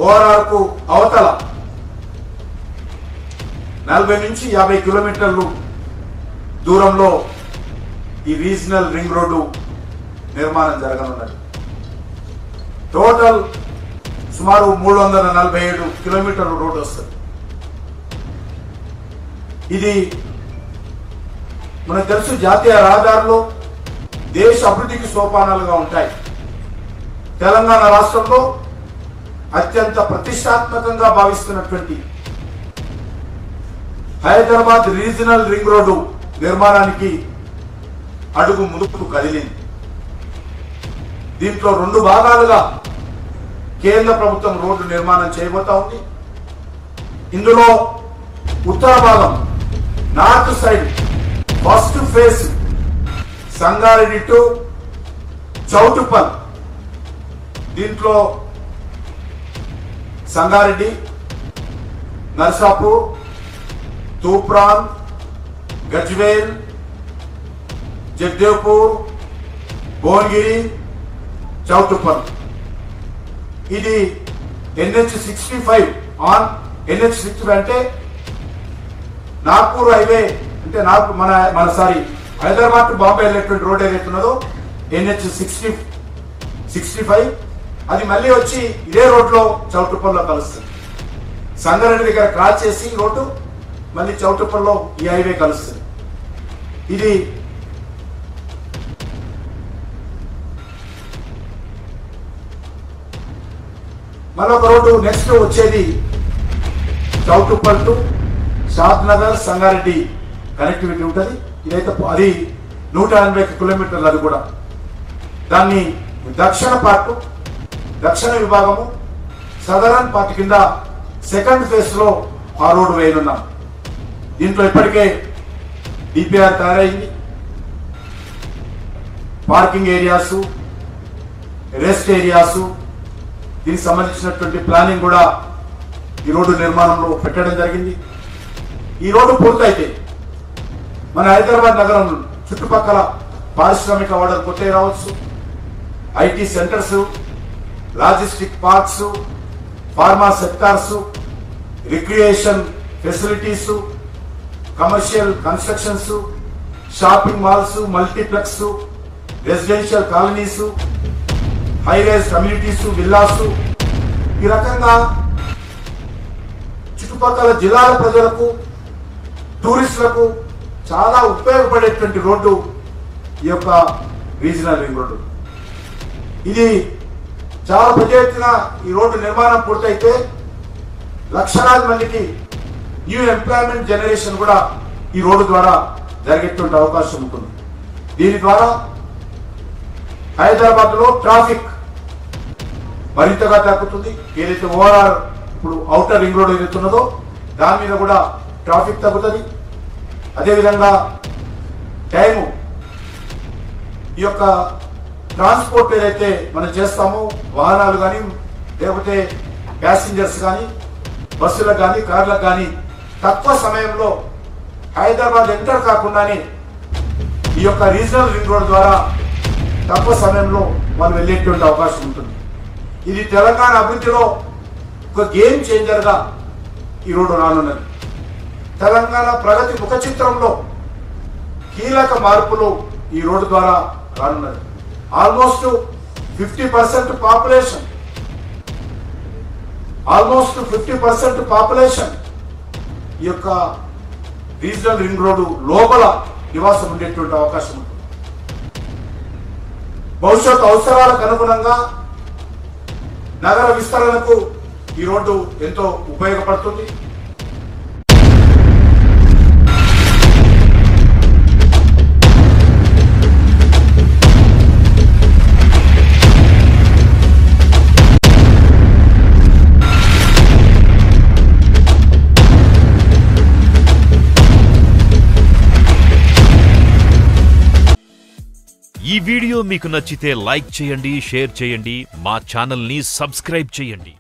ORR కు అవతల 40 నుంచి 50 కిలోమీటర్లు దూరంలో ఈ రీజనల్ రింగ్ రోడ్డు నిర్మాణం జరగనున్నది. టోటల్ సుమారు 347 కిలోమీటర్ల రోడ్డు వస్తుంది. ఇది మనకు తెలుసు, జాతీయ రహదారులు దేశ అభివృద్ధికి సోపానాలుగా ఉంటాయి. తెలంగాణ రాష్ట్రంలో అత్యంత ప్రతిష్టాత్మకంగా భావిస్తున్నటువంటి హైదరాబాద్ రీజనల్ రింగ్ రోడ్డు నిర్మాణానికి అడుగు ముందుకు కదిలింది. దీంట్లో 2 భాగాలుగా కేంద్ర ప్రభుత్వం రోడ్డు నిర్మాణం చేయబోతా ఉంది. ఇందులో ఉత్తర భాగం north side first phase Sangareddy to Choutuppal, దీంట్లో సంగారెడ్డి, నర్సాపూర్, తూప్రాన్, గజ్వేల్, జగదేవ్పూర్, భువనగిరి, చౌటుప్పల్. ఇది NH65 ఆన్ NH65 అంటే నాగ్పూర్ హైవే, అంటే హైదరాబాద్ టు బాంబే వెళ్ళేటువంటి రోడ్ ఏదైతే ఉన్నదో NH65, అది మళ్ళీ వచ్చి ఇదే రోడ్లో చౌటుప్పల్లో కలుస్తుంది. సంగారెడ్డి దగ్గర క్రాస్ చేసి రోడ్డు మళ్ళీ చౌటుప్పల్లో ఈ హైవే కలుస్తుంది. ఇది మరొక రోడ్డు నెక్స్ట్ వచ్చేది Choutuppal to Shad Nagar, Sangareddy connectivity ఉంటుంది. ఇదైతే అది 180 కిలోమీటర్లు. అది కూడా దాన్ని దక్షిణ విభాగము సదరన్ పార్ట్ కింద సెకండ్ ఫేజ్ లో ఆ రోడ్డు వేయనున్నాం. దీంట్లో ఇప్పటికే DPR తయారైంది. పార్కింగ్ ఏరియాస్, రెస్ట్ ఏరియాస్, దీనికి సంబంధించినటువంటి ప్లానింగ్ కూడా ఈ రోడ్డు నిర్మాణంలో పెట్టడం జరిగింది. ఈ రోడ్డు పూర్తయితే మన హైదరాబాద్ నగరం చుట్టుపక్కల పారిశ్రామిక వాడలు కొత్తవి రావచ్చు. IT centres, logistic parks, pharma sectors, recreation facilities, commercial constructions, shopping malls, multiplex, residential colonies, high-rise communities, villas, ఈ రకంగా చుట్టుపక్కల జిల్లాల ప్రజలకు, టూరిస్టులకు చాలా ఉపయోగపడేటువంటి రోడ్డు ఈ యొక్క రీజనల్ రింగ్ రోడ్డు. ఇది చాలా పెద్ద ఎత్తున ఈ రోడ్డు నిర్మాణం పూర్తయితే లక్షలాది మందికి న్యూ ఎంప్లాయ్మెంట్ జనరేషన్ కూడా ఈ రోడ్డు ద్వారా జరిగేటువంటి అవకాశం ఉంటుంది. దీని ద్వారా హైదరాబాద్ లో ట్రాఫిక్ మరింతగా తగ్గుతుంది. ఏదైతే ఓఆర్ఆర్ ఇప్పుడు ఔటర్ రింగ్ రోడ్ ఏదైతే ఉన్నదో దాని మీద కూడా ట్రాఫిక్ తగ్గుతుంది. అదేవిధంగా టైము, ఈ యొక్క ట్రాన్స్పోర్ట్ ఏదైతే మనం చేస్తామో వాహనాలు కానీ లేకపోతే ప్యాసింజర్స్ కానీ బస్సులకు కానీ కార్లకు కానీ తక్కువ సమయంలో హైదరాబాద్ ఎంటర్ కాకుండానే ఈ యొక్క రీజనల్ రింగ్ రోడ్ ద్వారా తక్కువ సమయంలో వాళ్ళు వెళ్ళేటువంటి అవకాశం ఉంటుంది. ఇది తెలంగాణ అభివృద్ధిలో ఒక గేమ్ చేంజర్గా ఈ రోడ్డు రానున్నది. తెలంగాణ ప్రగతి ముఖ చిత్రంలో కీలక మార్పులు ఈ రోడ్డు ద్వారా రానున్నది. ఆల్మోస్ట్ 50% పాపులేషన్ ఈ యొక్క రీజనల్ రింగ్ రోడ్డు లోపల నివాసం ఉండేటువంటి అవకాశం ఉంటుంది. భవిష్యత్ అవసరాలకు అనుగుణంగా నగర విస్తరణకు ఈ రోడ్డు ఎంతో ఉపయోగపడుతుంది. ఈ వీడియో మీకు నచ్చితే లైక్ చేయండి, షేర్ చేయండి, మా ఛానల్ ని సబ్స్క్రైబ్ చేయండి.